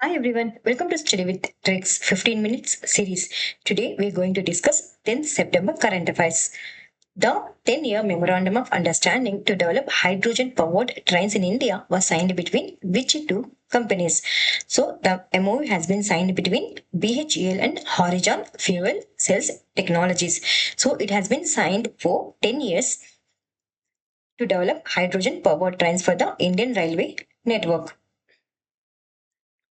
Hi everyone, welcome to Study with Tricks 15 minutes series. Today we are going to discuss 10th September current affairs. The 10-year Memorandum of Understanding to develop hydrogen powered trains in India was signed between which two companies? So the MOU has been signed between BHEL and Horizon Fuel Cells Technologies. So it has been signed for 10 years to develop hydrogen powered trains for the Indian Railway network.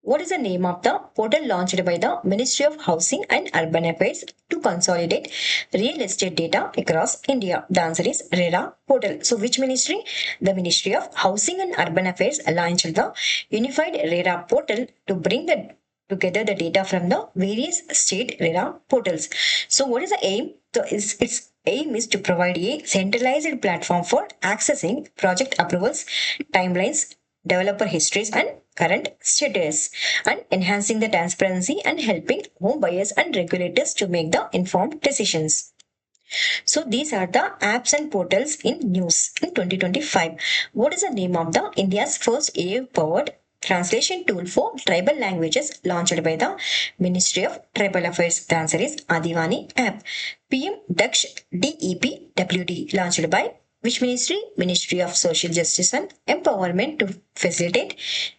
What is the name of the portal launched by the Ministry of Housing and Urban Affairs to consolidate real estate data across India? The answer is RERA portal. So, which ministry? The Ministry of Housing and Urban Affairs launched the unified RERA portal to bring together the data from the various state RERA portals. So, what is the aim? So, its aim is to provide a centralized platform for accessing project approvals, timelines, developer histories, and current status, and enhancing the transparency and helping home buyers and regulators to make the informed decisions. So these are the apps and portals in news in 2025. What is the name of the India's first AI powered translation tool for tribal languages launched by the Ministry of Tribal Affairs? The answer is Adivani app. PM Daksh DEPWD launched by which ministry? Ministry of Social Justice and Empowerment to facilitate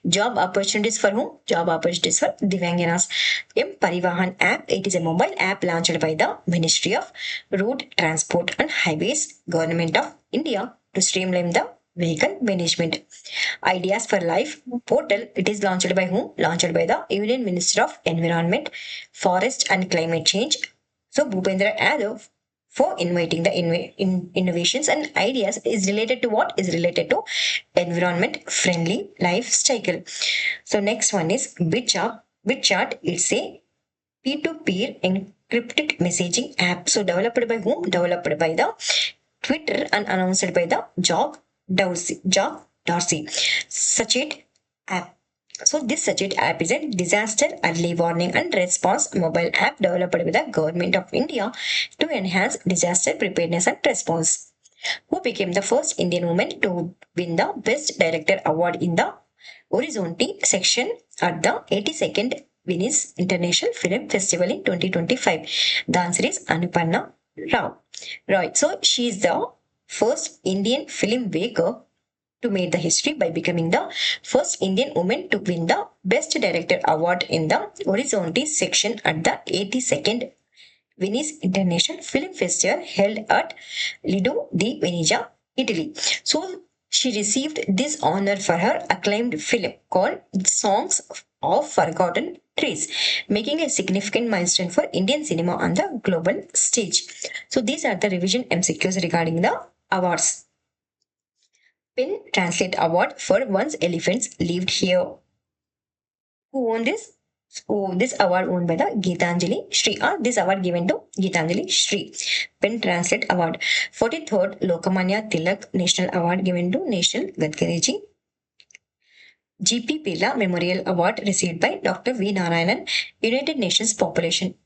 job opportunities for whom? Job opportunities for Divyanganas. M Parivahan app. It is a mobile app launched by the Ministry of Road Transport and Highways, Government of India to streamline the vehicle management. Ideas for Life portal. It is launched by whom? Launched by the Union Minister of Environment, Forest and Climate Change. So Bhupendra Yadav for inviting the innovations and ideas is related to what is related to environment friendly lifestyle. So next one is BitChart. It's a peer-to-peer encrypted messaging app. So developed by whom? Developed by the Twitter and announced by the Jock Dorsey. Sachit app. So this Sachit app is a disaster early warning and response mobile app developed by the government of India to enhance disaster preparedness and response. Who became the first Indian woman to win the Best Director award in the Horizonte section at the 82nd Venice International Film Festival in 2025? The answer is Anuparna Rao. Right, so she is the first Indian filmmaker to make the history by becoming the first Indian woman to win the Best Director award in the Horizonte section at the 82nd Venice International Film Festival held at Lido di Venezia, Italy. So she received this honor for her acclaimed film called Songs of Forgotten Trees, making a significant milestone for Indian cinema on the global stage. So these are the revision MCQs regarding the awards. Pin Translate Award for Once Elephants Lived Here. Who won this? Oh, this award won by the Geetanjali Shri. This award given to Geetanjali Shri. Pen Translate Award. 43rd Lokamanya Tilak National Award given to National Gadkariji. GP Pilla Memorial Award received by Dr. V. Narayanan. United Nations Population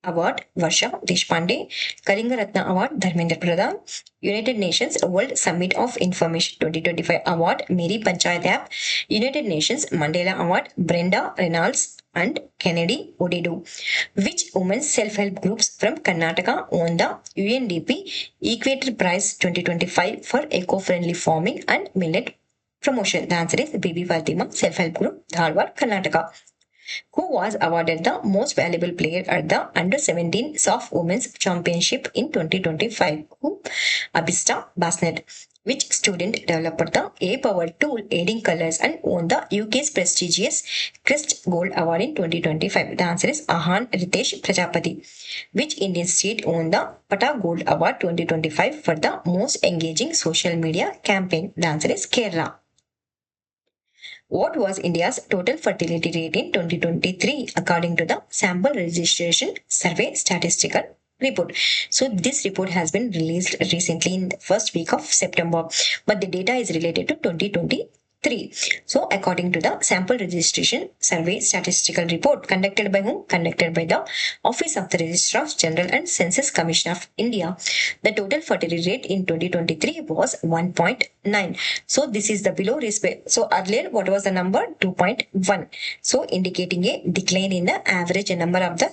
Award Varsha Deshpande. Kalinga Ratna Award Dharmendra Pradhan. United Nations World Summit of Information 2025 Award Mary Panchayat App. United Nations Mandela Award Brenda Reynolds and Kennedy Odedu. Which women's self-help groups from Karnataka won the UNDP Equator Prize 2025 for eco-friendly farming and millet promotion? The answer is Bibi Fatima Self-Help Group, Dharwad, Karnataka. Who was awarded the most valuable player at the Under 17 Soft Women's Championship in 2025? Who? Abista Basnet. Which student developed the A-Power tool aiding colors and won the UK's prestigious Crest Gold Award in 2025? The answer is Ahan Ritesh Prajapati. Which Indian state won the Pata Gold Award 2025 for the most engaging social media campaign? The answer is Kerala. What was India's total fertility rate in 2023 according to the Sample Registration Survey Statistical Report? So this report has been released recently in the first week of September, but the data is related to 2022. 3. So, according to the sample registration survey statistical report conducted by whom? Conducted by the Office of the Registrar of General and Census Commission of India, the total fertility rate in 2023 was 1.9. So, this is the below respect. So, earlier, what was the number? 2.1. So, indicating a decline in the average number of the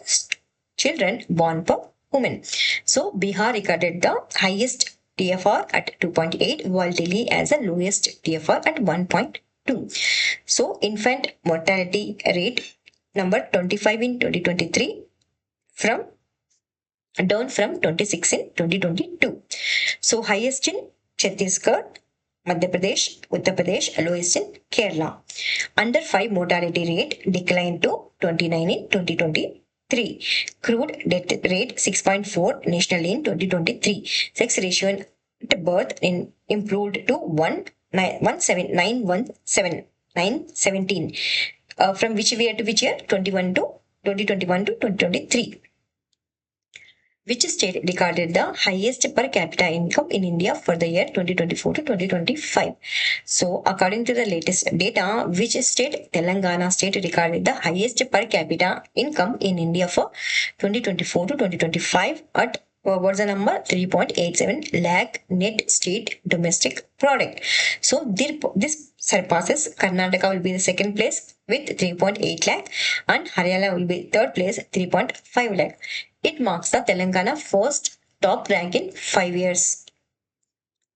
children born per woman. So, Bihar recorded the highest TFR at 2.8, while Delhi has the lowest TFR at 1.2. So, infant mortality rate number 25 in 2023 from down from 26 in 2022. So, highest in Chhattisgarh, Madhya Pradesh, Uttar Pradesh, lowest in Kerala. Under 5 mortality rate declined to 29 in 2023. Crude death rate 6.4 nationally in 2023. Sex ratio at birth improved to 917 from which year to which year? 2021 to 2023. Which state recorded the highest per capita income in India for the year 2024 to 2025? So, according to the latest data, which state? Telangana state recorded the highest per capita income in India for 2024 to 2025 at what's the number? 3.87 lakh net state domestic product. So, this surpasses Karnataka will be the second place with 3.8 lakh and Haryana will be third place 3.5 lakh. It marks the Telangana first top rank in 5 years.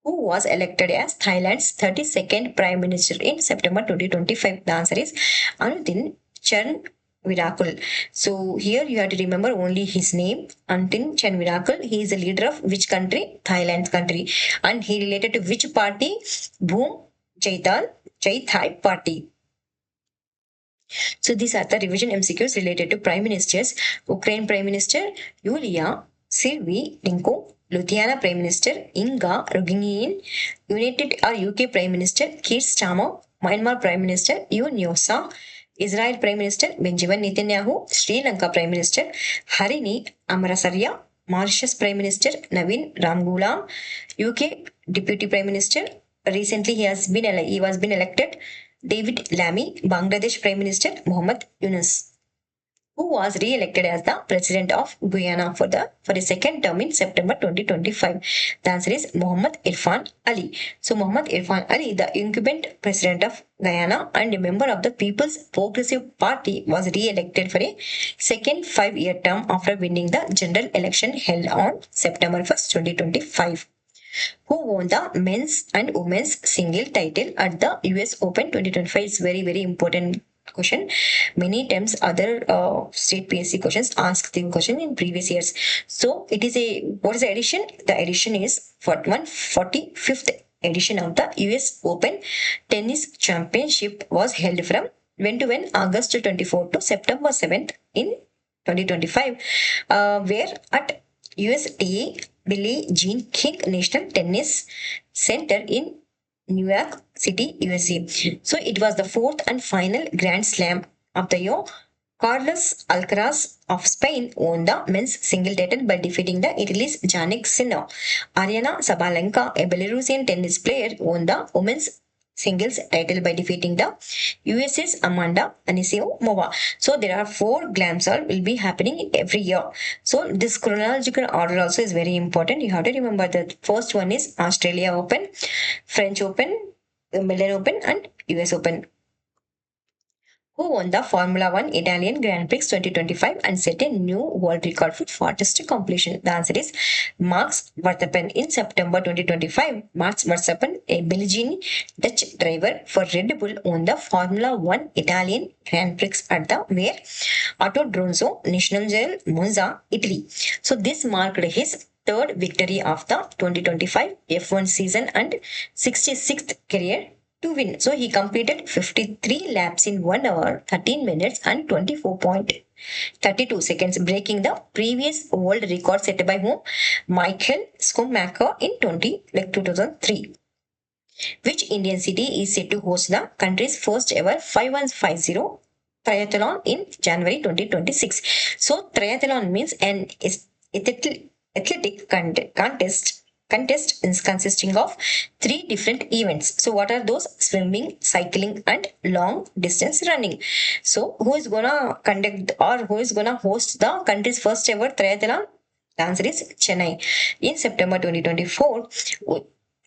Who was elected as Thailand's 32nd Prime Minister in September 2025? The answer is Anutin Charnvirakul. So here you have to remember only his name, Anutin Charnvirakul. He is the leader of which country? Thailand's country. And he related to which party? Boom Jai Thai party. So these are the revision MCQs related to Prime Ministers. Ukraine Prime Minister Yulia Syrvienko, Lithuania Prime Minister Inga Ruginin, United or UK Prime Minister Keir Starmer, Myanmar Prime Minister Yoon Yosa, Israel Prime Minister Benjamin Netanyahu, Sri Lanka Prime Minister Harini Amarasarya, Mauritius Prime Minister Navin Ramgoolam, UK Deputy Prime Minister. Recently, he was been elected. David Lammy, Bangladesh Prime Minister Mohammad Yunus, who was re-elected as the president of Guyana for a second term in September 2025. The answer is Mohammad Irfan Ali. So Mohammad Irfan Ali, the incumbent president of Guyana and a member of the People's Progressive Party, was re-elected for a second 5-year term after winning the general election held on September 1st, 2025. Who won the men's and women's single title at the US Open 2025? It's very, very important question. Many times other state PSC questions ask the question in previous years. So it is what is the edition? The edition is for 145th edition of the US Open Tennis Championship was held from when to when? August 24th to September 7th in 2025, where at USTA Billie Jean King National Tennis Center in New York City, USA. So it was the fourth and final Grand Slam of the year. Carlos Alcaraz of Spain won the men's single title by defeating the Italy's Jannik Sinner. Aryna Sabalenka, a Belarusian tennis player, won the women's singles title by defeating the USA's Amanda Anisimova. So there are 4 Glam Slam will be happening every year. So this chronological order also is very important. You have to remember that first one is Australia Open, French Open, Milan Open and US Open. Who won the Formula 1 Italian Grand Prix 2025 and set a new world record for fastest completion? The answer is Max Verstappen. In September 2025, Max Verstappen, a Belgian Dutch driver for Red Bull, won the Formula 1 Italian Grand Prix at the where Autodromo Nazionale Monza, Italy. So this marked his third victory of the 2025 F1 season and 66th career to win. So he completed 53 laps in 1 hour, 13 minutes and 24.32 seconds, breaking the previous world record set by whom? Michael Schumacher in 2003. Which Indian city is set to host the country's first ever 5150 triathlon in January 2026? So triathlon means an athletic contest contest is consisting of three different events. So what are those? Swimming, cycling, and long distance running. So who is gonna conduct or who is gonna host the country's first ever triathlon? The answer is Chennai. In September 2024,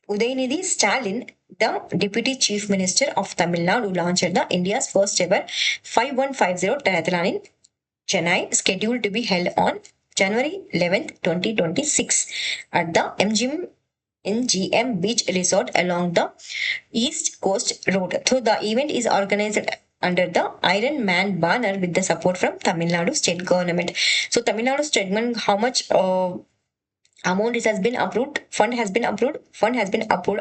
Udayanidhi Stalin, the Deputy Chief Minister of Tamil Nadu, launched the India's first ever 5150 triathlon in Chennai, scheduled to be held on January 11th, 2026 at the MGM Beach Resort along the East Coast Road. So the event is organized under the Iron Man banner with the support from Tamil Nadu state government. So Tamil Nadu state government, how much amount it has been approved? Fund has been approved.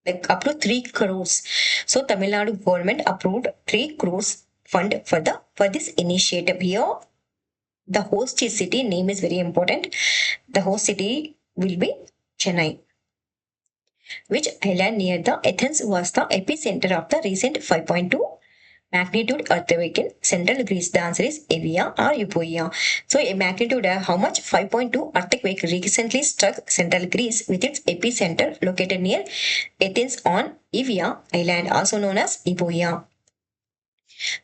Like up to 3 crores. So Tamil Nadu government approved 3 crores fund for this initiative. Here the host city name is very important. The host city will be Chennai. Which island near the Athens was the epicenter of the recent 5.2 magnitude earthquake in central Greece? The answer is Evia or Euboea. So a magnitude how much? 5.2 earthquake recently struck central Greece with its epicenter located near Athens on Evia island, also known as Euboea.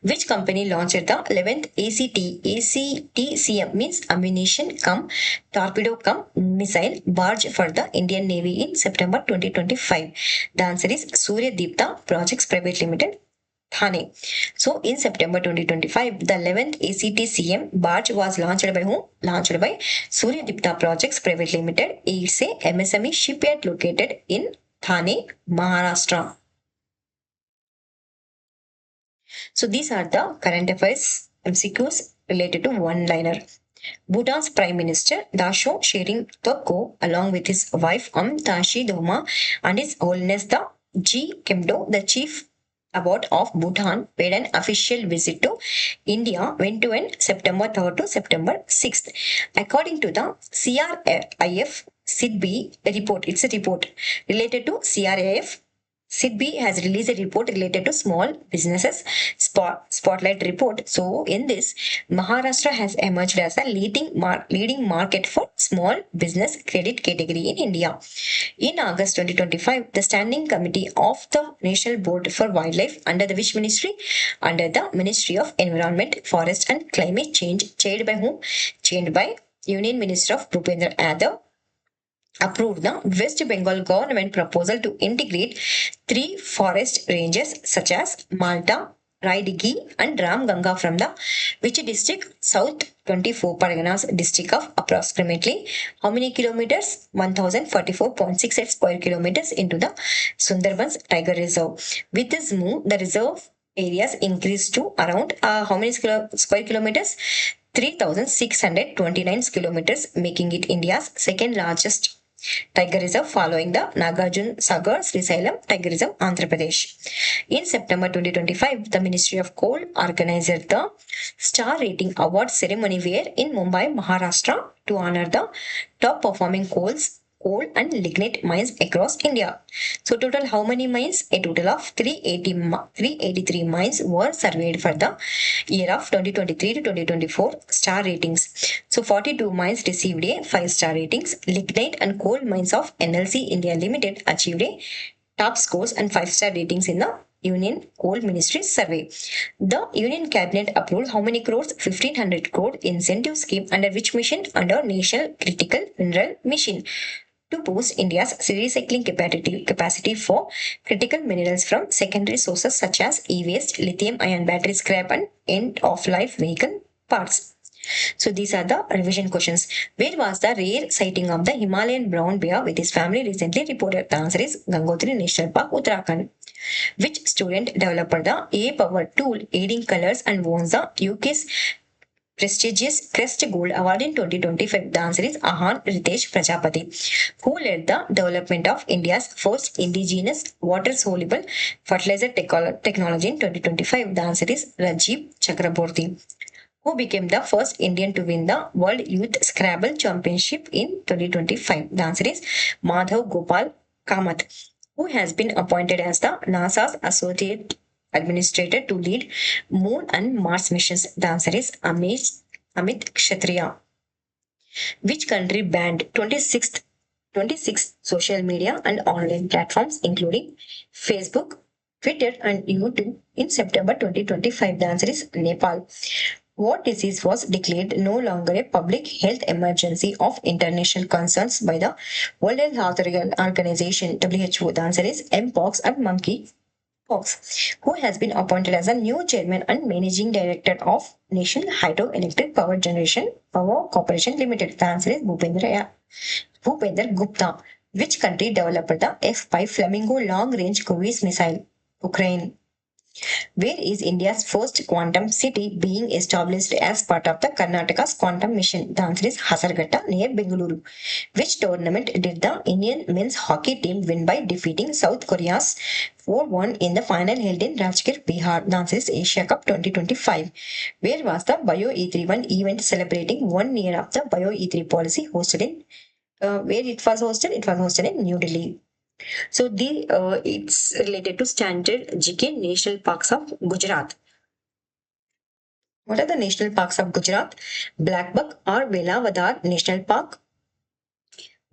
Which company launched the 11th ACTCM means ammunition cum torpedo cum missile barge for the Indian Navy in September 2025? The answer is Surya Deepta Projects Private Limited, Thane. So in September 2025, the 11th ACTCM barge was launched by whom? Launched by Surya Deepta Projects Private Limited. It's a MSME shipyard located in Thane, Maharashtra. So these are the current affairs MCQs related to one-liner. Bhutan's Prime Minister Dasho Shering Tokko, along with his wife Tashi Doma and His Holiness the G. Kemdo, the Chief Abbot of Bhutan, paid an official visit to India when to end September 3rd to September 6th. According to the CRIF SIDBI report, it's a report related to CRIF. SIDBI has released a report related to small businesses spotlight report. So in this, Maharashtra has emerged as a leading market for small business credit category in India. In August 2025, the Standing Committee of the National Board for Wildlife under the which ministry? Under the Ministry of Environment, Forest and Climate Change, chaired by whom? Chaired by Union Minister of Bhupendra Yadav, approved the West Bengal government proposal to integrate three forest ranges such as Malta, Raidigi and Ramganga from the which district? South 24 Parganas district of approximately how many kilometers? 1044.68 square kilometers into the Sundarbans Tiger Reserve. With this move, the reserve areas increased to around how many square kilometers? 3,629 kilometers, making it India's second largest Tiger Reserve following the Nagarjun Sagar Srisailam Tiger Reserve, Andhra Pradesh. In September 2025, the Ministry of Coal organized the Star Rating Award ceremony where in Mumbai, Maharashtra to honor the top performing coal and lignite mines across India. So total how many mines? A total of 383 mines were surveyed for the year of 2023 to 2024 star ratings. So 42 mines received a 5-star ratings. Lignite and coal mines of NLC India Limited achieved a top scores and 5-star ratings in the Union Coal Ministry survey. The Union Cabinet approved how many crores? 1500 crore incentive scheme under which mission? Under National Critical Mineral Mission to boost India's recycling capacity for critical minerals from secondary sources such as e-waste, lithium-ion battery scrap and end-of-life vehicle parts. So these are the revision questions. Where was the rare sighting of the Himalayan brown bear with his family recently reported? The answer is Gangotri National Park, Uttarakhand. Which student developed the A-Power tool aiding colors and won the UK's prestigious Crest Gold Award in 2025? The answer is Ahan Ritesh Prajapati. Who led the development of India's first indigenous water-soluble fertilizer technology in 2025? The answer is Rajiv Chakraborty. Who became the first Indian to win the World Youth Scrabble Championship in 2025? The answer is Madhav Gopal Kamath. Who has been appointed as the NASA's Associate Administrator to lead Moon and Mars missions? The answer is Amit Kshatriya. Which country banned 26th 26 social media and online platforms, including Facebook, Twitter, and YouTube in September 2025. The answer is Nepal. What disease was declared no longer a public health emergency of international concerns by the World Health Organization (WHO)? The answer is Mpox and monkey Fox, who has been appointed as a new chairman and managing director of National Hydroelectric Power Generation Power Corporation Limited. The answer is Bhupender Gupta. Which country developed the F-5 Flamingo long-range cruise missile? Ukraine. Where is India's first quantum city being established as part of the Karnataka's quantum mission? The answer is Hasarghatta near Bengaluru. Which tournament did the Indian men's hockey team win by defeating South Korea's 4-1 in the final held in Rajgir, Bihar? The answer is Asia Cup 2025. Where was the Bio E31 event celebrating 1 year of the Bio E3 policy hosted in where it was hosted? It was hosted in New Delhi. So the it's related to standard GK national parks of Gujarat. What are the national parks of Gujarat? Blackbuck or Velavadar National Park,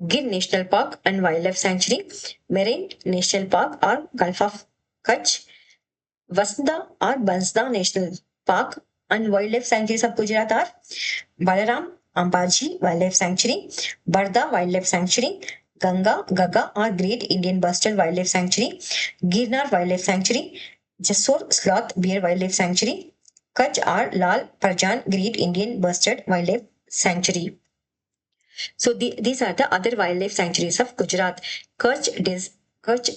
Gir National Park and Wildlife Sanctuary, Marine National Park or Gulf of Kutch, Vasda or Bansda National Park and Wildlife Sanctuaries of Gujarat are Balaram Ambaji Wildlife Sanctuary, Barda Wildlife Sanctuary, Ganga Gaga or Great Indian Bustard Wildlife Sanctuary, Girnar Wildlife Sanctuary, Jasor Sloth Bear Wildlife Sanctuary, Kutch or Lal Parjan Great Indian Bustard Wildlife Sanctuary. So these are the other wildlife sanctuaries of Gujarat. Kutch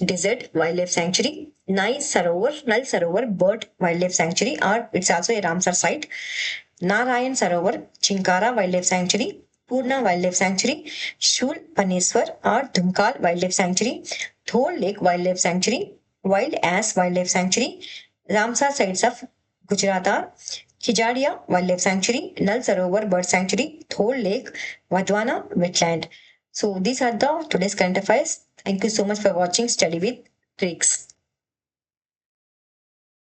Desert Wildlife Sanctuary, Nai Sarovar, Nal Sarovar Bird Wildlife Sanctuary, or it's also a Ramsar site. Narayan Sarovar, Chinkara Wildlife Sanctuary, Purna Wildlife Sanctuary, Shul Paneswar or Dhumkal Wildlife Sanctuary, Thol Lake Wildlife Sanctuary, Wild Ass Wildlife Sanctuary, Ramsar sites of Gujarat are Khijadia Wildlife Sanctuary, Nal Sarovar Bird Sanctuary, Thol Lake, Vadwana Wetland. So these are the today's current affairs. Thank you so much for watching Study with Tricks.